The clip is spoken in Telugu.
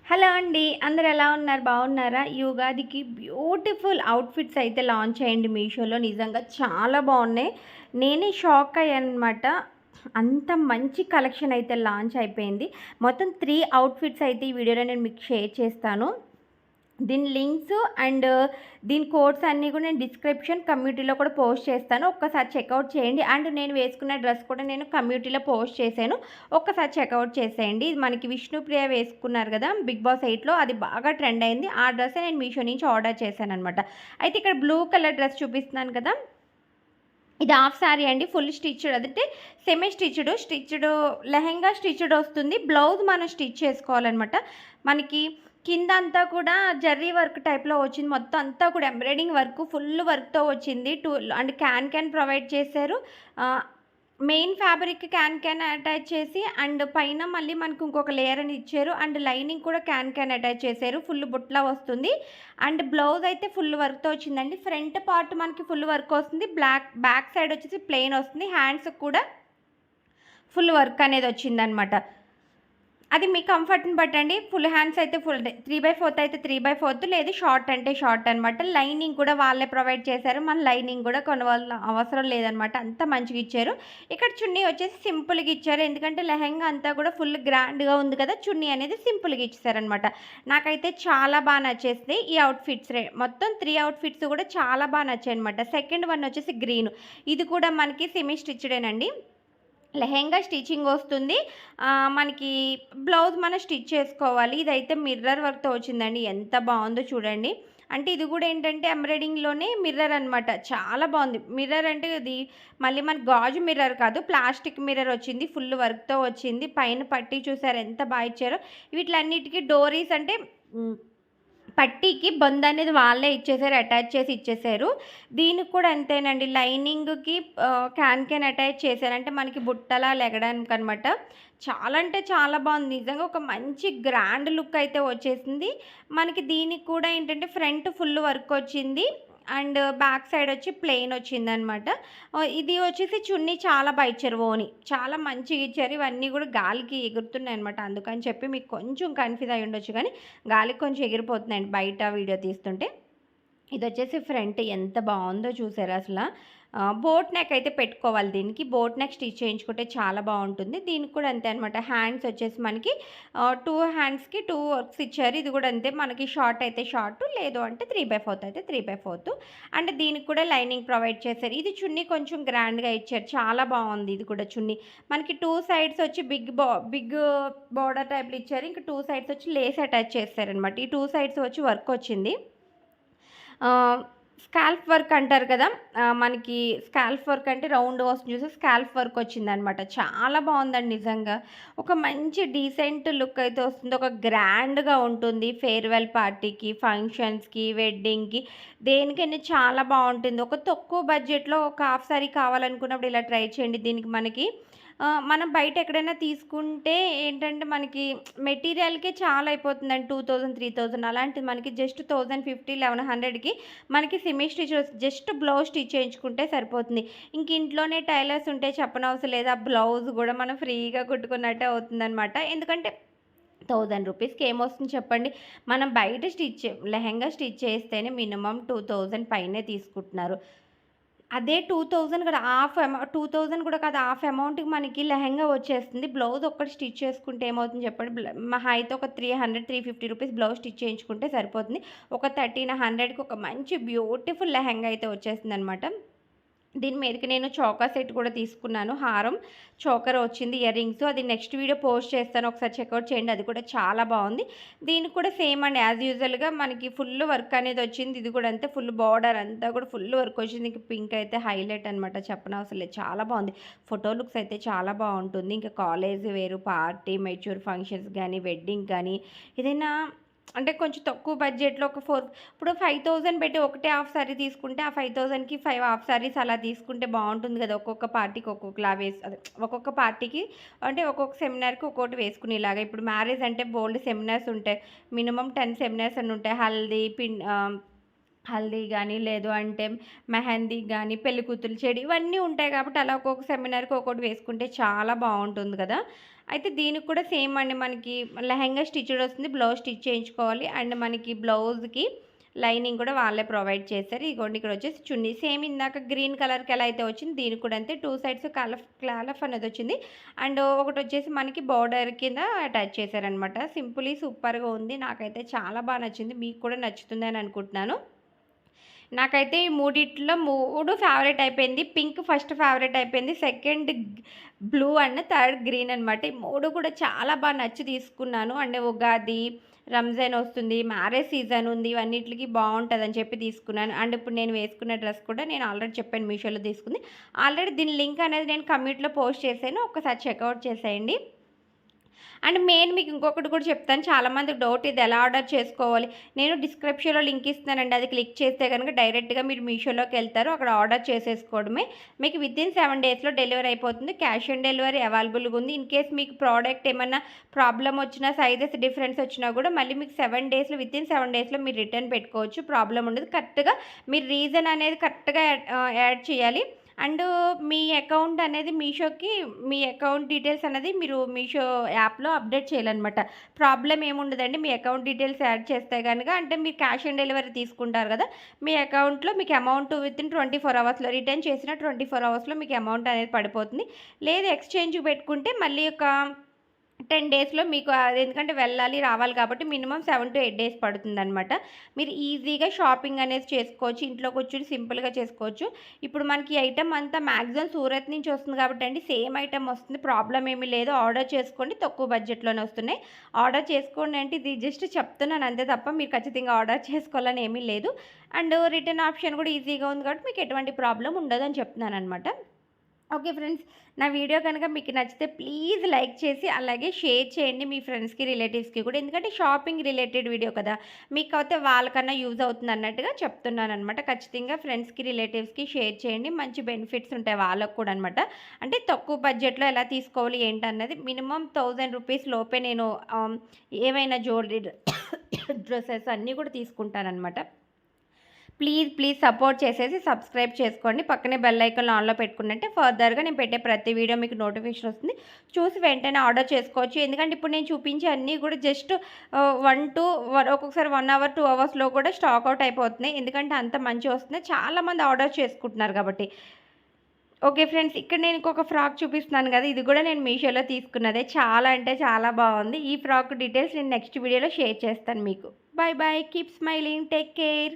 హలో అండి. అందరూ ఎలా ఉన్నారు? బాగున్నారా? ఈ ఉగాదికి బ్యూటిఫుల్ అవుట్‌ఫిట్స్ అయితే లాంచ్ అయ్యింది మీషోలో. నిజంగా చాలా బాగున్నాయి. నేనే షాక్ అయ్యాననమాట. అంత మంచి కలెక్షన్ అయితే లాంచ్ అయిపోయింది. మొత్తం 3 అవుట్‌ఫిట్స్ అయితే ఈ వీడియోలో నేను మీకు షేర్ చేస్తాను. దీని లింక్స్ అండ్ దీని కోడ్స్ అన్నీ కూడా నేను డిస్క్రిప్షన్, కమ్యూనిటీలో కూడా పోస్ట్ చేస్తాను. ఒక్కసారి చెక్‌ఔట్ చేయండి. అండ్ నేను వేసుకున్న డ్రెస్ కూడా నేను కమ్యూనిటీలో పోస్ట్ చేశాను. ఒక్కసారి చెక్‌ఔట్ చేసేయండి. ఇది మనకి విష్ణుప్రియ వేసుకున్నారు కదా! 'బిగ్ బాస్ 8లో' అది బాగా ట్రెండ్ అయింది. ఆ డ్రెస్సే నేను మీషో నుంచి ఆర్డర్ చేశాననమాట. అయితే ఇక్కడ బ్లూ కలర్ డ్రెస్ చూపిస్తున్నాను కదా! ఇది హాఫ్ సారీ అండి. ఫుల్ స్టిచ్డ్ అదంటే సెమీ స్టిచ్డ్ లెహెంగా స్టిచ్డ్ వస్తుంది. బ్లౌజ్ మనం స్టిచ్ చేసుకోవాలనమాట. మనకి కిందంతా కూడా జర్రీ వర్క్ టైప్‌లో వచ్చింది. మొత్తం అంతా కూడా ఎంబ్రాయిడింగ్ వర్క్, ఫుల్ వర్క్‌తో వచ్చింది. అండ్ క్యాన్ ప్రొవైడ్ చేశారు. ఆహ్, మెయిన్ ఫ్యాబ్రిక్ క్యాన్ అటాచ్ చేసి అండ్ పైన మళ్ళీ మనకు ఇంకొక లేయర్ అని ఇచ్చారు. అండ్ లైనింగ్ కూడా క్యాన్ అటాచ్ చేశారు. ఫుల్ బుట్లా వస్తుంది. అండ్ బ్లౌజ్ అయితే ఫుల్ వర్క్‌తో వచ్చిందండి. ఫ్రంట్ పార్ట్ మనకి ఫుల్ వర్క్ వస్తుంది. బ్యాక్ సైడ్ వచ్చేసి ప్లెయిన్ వస్తుంది. హ్యాండ్స్‌కి కూడా ఫుల్ వర్క్ అనేది వచ్చిందనమాట. అది మీ కంఫర్ట్‌ని బట్టండి. ఫుల్ హ్యాండ్స్ అయితే ఫుల్ 3/4 అయితే 3/4 లేదు షార్ట్ అంటే షార్ట్ అనమాట. లైనింగ్ కూడా వాళ్ళే ప్రొవైడ్ చేశారు. మన లైనింగ్ కూడా కొనవలసిన అవసరం లేదనమాట. అంత మంచిగా ఇచ్చారు. ఇక్కడ చున్నీ వచ్చేసి సింపుల్‌గా ఇచ్చారు. ఎందుకంటే లెహెంగా అంతా కూడా ఫుల్ గ్రాండ్‌గా ఉంది కదా! చున్నీ అనేది సింపుల్‌గా ఇచ్చేసారనమాట. నాకైతే చాలా నచ్చేసింది ఈ అవుట్‌ఫిట్స్ మొత్తం 3 అవుట్‌ఫిట్స్ కూడా చాలా నచ్చాయనమాట. సెకండ్ వన్ వచ్చేసి గ్రీన్. ఇది కూడా మనకి సెమీ స్టిచ్‌డేనండి. లెహెంగా స్టిచ్చింగ్ వస్తుంది. మనకి బ్లౌజ్ మనం స్టిచ్ చేసుకోవాలి. ఇదైతే మిర్రర్ వర్క్‌తో వచ్చిందండి. ఎంత బావుందో చూడండి. అంటే ఇది గూడా ఏంటంటే ఎంబ్రాయిడింగ్‌లోనే మిర్రర్ అనమాట. చాలా బావుంది. మిర్రర్ అంటే ఇది మళ్ళీ మనకి గాజు మిర్రర్ కాదు. ప్లాస్టిక్ మిర్రర్ వచ్చింది. ఫుల్ వర్క్‌తో వచ్చింది. పైన పట్టీ చూసారా ఎంత ఇచ్చారో. వీటిలన్నిటికి డోరీస్ అంటే హ్మ్. పట్టీకి బొందనేది వాళ్ళే ఇచ్చేసారు. అటాచ్ చేసి ఇచ్చేసారు. దీనికి కూడా అంతేనండి. లైనింగ్‌కి క్యాన్ అటాచ్ చేశారు. అంటే మనకి బుట్టలా లెగడానికనమాట. చాలా అంటే చాలా బావుంది. నిజంగా ఒక మంచి గ్రాండ్ లుక్ అయితే వచ్చేసింది. మనకి దీనికి కూడా ఏంటంటే ఫ్రంట్ ఫుల్ వర్క్ వచ్చింది. అండ్ బ్యాక్ సైడ్ వచ్చి ప్లెయిన్ వచ్చిందనమాట. ఇది వచ్చేసి చున్నీ చాలా ఇచ్చారు ఓని. చాలా మంచిగా ఇచ్చారు. ఇవన్నీ కూడా గాలికి ఎగురుతున్నాయనమాట. అందుకని చెప్పి మీకు కొంచెం కన్‌ఫ్యూజ్ అయ్యుండొచ్చు గానీ గాలికి కొంచెం ఎగిరిపోతున్నాయండి బయట వీడియో తీస్తుంటే. ఇదొచ్చేసి ఫ్రంట్ ఎంత బావుందో చూసారా అసల. బోట్ నెక్ అయితే పెట్టుకోవాలి దీనికి. బోట్ నెక్ స్టిచ్ చేయించుకుంటే చాలా బావుంటుంది. దీనికి కూడా అంతే అనమాట. హ్యాండ్స్ వచ్చేసి మనకి 2 హ్యాండ్స్‌కి 2 వర్క్స్ ఇచ్చారు. ఇది కూడా అంతే మనకి షార్ట్ అయితే షార్ట్ లేదు అంటే 3/4 అయితే 3/4 అండ్ దీనికి కూడా లైనింగ్ ప్రొవైడ్ చేశారు. ఇది చున్నీ కొంచెం గ్రాండ్‌గా ఇచ్చారు. చాలా బావుంది ఇది కూడా చున్నీ. మనకి 2 సైడ్స్ వచ్చి బిగ్ బోర్డర్ టైప్‌లో ఇచ్చారు. ఇంకా 2 సైడ్స్ వచ్చి లేస్ అటాచ్ చేశారనమాట. ఈ 2 సైడ్స్ వచ్చి వర్క్ వచ్చింది. ఆహ్, స్కాల్ప్ వర్క్ అంటారు కదా! మనకి స్కాల్ప్ వర్క్ అంటే రౌండ్ వస్తుంది చూసారా? స్కాల్ప్ వర్క్ వచ్చిందనమాట. చాలా బావుందండి నిజంగా. ఒక మంచి డీసెంట్ లుక్ అయితే వస్తుంది. ఒక గ్రాండ్‌గా ఉంటుంది. ఫేర్‌వెల్ పార్టీకి, ఫంక్షన్స్‌కి, వెడ్డింగ్‌కి దేనికైనా చాలా బావుంటుంది. ఒక తక్కువ బడ్జెట్‌లో ఒక హాఫ్ సారీ కావాలనుకున్నప్పుడు ఇలా ట్రై చేయండి. దీనికి మనకి మనం బయట ఎక్కడైనా తీసుకుంటే ఏంటంటే మనకి మెటీరియల్‌కే చాలా అయిపోతుందండి. 2000, 3000 అలాంటిది మనకి జస్ట్ 1050, 1100కి మనకి semi stitch just blouse stitch చేయించుకుంటే సరిపోతుంది. ఇంక ఇంట్లోనే టైలర్స్ ఉంటే చెప్పనవసరం లేదు. ఆ బ్లౌజ్ గూడా మనం ఫ్రీగా కుట్టుకున్నట్టే అవుతుందనమాట. ఎందుకంటే 1000 రూపీస్‌కి ఏమొస్తుంది చెప్పండి. మనం బయట లెహెంగా స్టిచ్ చేస్తేనే మినిమమ్ 2000 పైనే తీసుకుంటున్నారు. అదే 2000 కూడా 2000 కూడా కాదు. హాఫ్ అమౌంట్‌కి మనకి లెహెంగా వచ్చేస్తుంది. బ్లౌజ్ ఒక్కటి స్టిచ్ చేసుకుంటే ఏమవుతుంది చెప్పండి. మహా అయితే ఒక 300, 350 రూపీస్ బ్లౌజ్ స్టిచ్ చేయించుకుంటే సరిపోతుంది. ఒక 1300కి ఒక మంచి బ్యూటిఫుల్ లెహెంగా అయితే వచ్చేసిందనమాట. దీని మీదకి నేను చోకర్ సెట్ కూడా తీసుకున్నాను. హారం, చోకర్ వచ్చింది, ఇయర్ రింగ్స్. అది నెక్స్ట్ వీడియో పోస్ట్ చేస్తాను. ఒకసారి చెక్‌ఔట్ చేయండి. అది కూడా చాలా బావుంది. దీనికి కూడా సేమ్ అండి యాజ్ యూజువల్‌గా మనకి ఫుల్ వర్క్ అనేది వచ్చింది. ఇది కూడా అంతే ఫుల్ బార్డర్ అంతా కూడా ఫుల్ వర్క్ వచ్చింది. ఇంక పింక్ అయితే హైలైట్ అనమాట. చెప్పనవసరం లేదు. చాలా బావుంది. ఫోటో లుక్స్ అయితే చాలా బావుంటుంది. ఇంకా కాలేజ్ వేరు, పార్టీ, మెచ్యూర్ ఫంక్షన్స్ గానీ, వెడ్డింగ్ గానీ ఏదైనా అంటే కొంచెం తక్కువ బడ్జెట్‌లో ఇప్పుడు 5000 పెట్టి ఒకటే హాఫ్ సారీ తీసుకుంటే, ఆ 5000కి 5 హాఫ్ సారీస్ అలా తీసుకుంటే బావుంటుంది గదా! ఒక్కొక్క పార్టీకి ఒక్కొక్కలా అదే ఒక్కొక్క పార్టీకి అంటే ఒక్కొక్క సెమినార్‌కి ఒక్కోటి వేసుకునేలాగా. ఇప్పుడు మ్యారేజ్ అంటే బోలెడు సెమినార్స్ ఉంటాయి. మినిమమ్ 10 సెమినార్స్ అని ఉంటాయి. హల్దీ గానీ, లేదు అంటే మెహందీ గానీ, పెళ్ళికూతురు చెడి ఇవన్నీ ఉంటాయి కాబట్టి అలా ఒక్కొక్క సెమినార్‌కి ఒక్కోటి వేసుకుంటే చాలా బావుంటుంది గదా! అయితే దీనికి కూడా సేమ్ అండి, మనకి లెహెంగా స్టిచ్డ్ వస్తుంది, బ్లౌజ్ స్టిచ్ చేయించుకోవాలి. అండ్ మనకి బ్లౌజ్‌కి లైనింగ్ కూడా వాళ్ళే ప్రొవైడ్ చేశారు. ఇగోండి ఇక్కడ వచ్చేసి చున్నీ సేమ్ ఇందాక గ్రీన్ కలర్‌కి ఎలా అయితే వచ్చింది దీనికి కూడా అంతే 2 సైడ్స్ కాలఫ్ అనేది వచ్చింది. అండ్ ఒకటొచ్చేసి మనకి బోర్డర్ కింద అటాచ్ చేశారనమాట. సింపుల్లీ సూపర్‌గా ఉంది. నాకైతే చాలా నచ్చింది. మీకు కూడా నచ్చుతుందని అనుకుంటున్నాను. నాకైతే ఈ మూడిట్లో 3 ఫేవరెట్ అయిపోయింది. పింక్ ఫస్ట్ ఫేవరెట్ అయిపోయింది. Second blue and third green అనమాట. ఈ 3 కూడా చాలా నచ్చి తీసుకున్నాను. అండ్ ఉగాది, రంజాన్ వస్తుంది, మ్యారేజ్ సీజన్ ఉంది. ఇవన్నిటికి బావుంటదని చెప్పి తీసుకున్నాను. అండ్ ఇప్పుడు నేను వేసుకున్న డ్రెస్ కూడా నేను ఆల్రెడీ చెప్పాను మీషోలో తీసుకుంది. ఆల్రెడీ దీని లింక్ అనేది నేను కమ్యూనిటీలో పోస్ట్ చేశాను. ఒక్కసారి చెక్‌ఔట్ చేసేయండి. అండ్ మెయిన్ మీకు ఇంకొకటి కూడా చెప్తాను. చాలామందికి డౌట్, ఇది ఎలా ఆర్డర్ చేసుకోవాలి? నేను డిస్క్రిప్షన్‌లో లింక్ ఇస్తానండి. అది క్లిక్ చేస్తే గనుక డైరెక్ట్‌గా మీరు మీషోలోకి వెళ్తారు. అక్కడ ఆర్డర్ చేసేసుకోవడమే. మీకు వితిన్ 7 డేస్‌లో డెలివరీ అయిపోతుంది. క్యాష్ ఆన్ డెలివరీ అవైలబుల్‌గా ఉంది. ఇన్ కేస్ మీకు ప్రోడక్ట్ ఏమన్నా ప్రాబ్లమ్ వచ్చినా, సైజెస్ డిఫరెన్స్ వచ్చినా కూడా మళ్ళీ మీకు 7 డేస్‌లో వితిన్ 7 డేస్‌లో మీరు రిటర్న్ పెట్టుకోవచ్చు. ప్రాబ్లమ్ ఉండదు. కరెక్ట్‌గా మీరు రీజన్ అనేది కరెక్ట్‌గా యాడ్ చేయాలి. అండ్ మీ అకౌంట్ అనేది మీషోకి, మీ అకౌంట్ డీటెయిల్స్ అనేది మీరు మీషో యాప్‌లో అప్డేట్ చేయాలనమాట. ప్రాబ్లమ్ ఏముండదండి. మీ అకౌంట్ డీటెయిల్స్ యాడ్ చేస్తే గనుక, అంటే మీరు క్యాష్ ఆన్ డెలివరీ తీసుకుంటారు కదా! మీ అకౌంట్‌లో మీకు అమౌంట్ వితిన్ 24 అవర్స్‌లో రిటర్న్ చేసిన 24 అవర్స్‌లో మీకు అమౌంట్ అనేది పడిపోతుంది. లేదు ఎక్స్‌చేంజ్‌కి పెట్టుకుంటే మళ్ళీ ఒక 10 డేస్‌లో మీకు అది, ఎందుకంటే వెళ్ళాలి, రావాలి కాబట్టి మినిమమ్ 7-8 డేస్ పడుతుందనమాట. మీరు ఈజీగా షాపింగ్ అనేది చేసుకోవచ్చు. ఇంట్లో కూర్చొని సింపుల్‌గా చేసుకోవచ్చు. ఇప్పుడు మనకి ఈ ఐటెమ్ అంతా మాక్సిమం సూరత్ నుంచి వస్తుంది కాబట్టండి, సేమ్ ఐటెమ్ వస్తుంది. ప్రాబ్లమ్ ఏమీ లేదు. ఆర్డర్ చేసుకోండి. తక్కువ బడ్జెట్‌లోనే వస్తున్నాయి. ఆర్డర్ చేసుకోండి అంటే ఇది జస్ట్ చెప్తున్నాను అంతే తప్ప మీరు ఖచ్చితంగా ఆర్డర్ చేసుకోవాలని ఏమీ లేదు. అండ్ రిటర్న్ ఆప్షన్ కూడా ఈజీగా ఉంది కాబట్టి మీకు ఎటువంటి ప్రాబ్లమ్ ఉండదని చెప్తున్నాననమాట. ఓకే ఫ్రెండ్స్, నా వీడియో కనుక మీకు నచ్చితే ప్లీజ్ లైక్ చేసి అలాగే షేర్ చేయండి మీ ఫ్రెండ్స్‌కి, రిలేటివ్స్‌కి కూడా. ఎందుకంటే షాపింగ్ రిలేటెడ్ వీడియో కదా! మీకైతే వాళ్ళకన్నా యూజ్ అవుతుంది అన్నట్టుగా చెప్తున్నాననమాట. ఖచ్చితంగా ఫ్రెండ్స్‌కి, రిలేటివ్స్‌కి షేర్ చేయండి. మంచి బెనిఫిట్స్ ఉంటాయి వాళ్ళకి కూడా అనమాట. అంటే తక్కువ బడ్జెట్‌లో ఎలా తీసుకోవాలి ఏంటన్నది మినిమమ్ 1000 రూపీస్ లోపే నేను ఏవైనా జ్యువెలరీ డ్రెసెస్ అన్నీ కూడా తీసుకుంటాననమాట. ప్లీజ్ సపోర్ట్ చేసేసి సబ్స్క్రైబ్ చేసుకోండి. పక్కనే బెల్ ఐకాన్ ఆన్‌లో పెట్టుకున్నట్టే ఫర్దర్‌గా నేను పెట్టే ప్రతి వీడియో మీకు నోటిఫికేషన్ వస్తుంది. చూసి వెంటనే ఆర్డర్ చేసుకోవచ్చు. ఎందుకంటే ఇప్పుడు నేను చూపించే అన్నీ కూడా జస్ట్ 1 ఒక్కొక్కసారి 1 అవర్, 2 అవర్స్‌లో కూడా స్టాక్ అవుట్ అయిపోతున్నాయి. ఎందుకంటే అంత మంచిగా వస్తున్నాయి. చాలామంది ఆర్డర్ చేసుకుంటున్నారు కాబట్టి. ఓకే ఫ్రెండ్స్, ఇక్కడ నేను ఇంకొక ఫ్రాక్ చూపిస్తున్నాను కదా! ఇది కూడా నేను మీషోలో తీసుకున్నదే. చాలా అంటే చాలా బాగుంది. ఈ ఫ్రాక్ డీటెయిల్స్ నేను నెక్స్ట్ వీడియోలో షేర్ చేస్తాను మీకు. By. Keep smiling. Take care.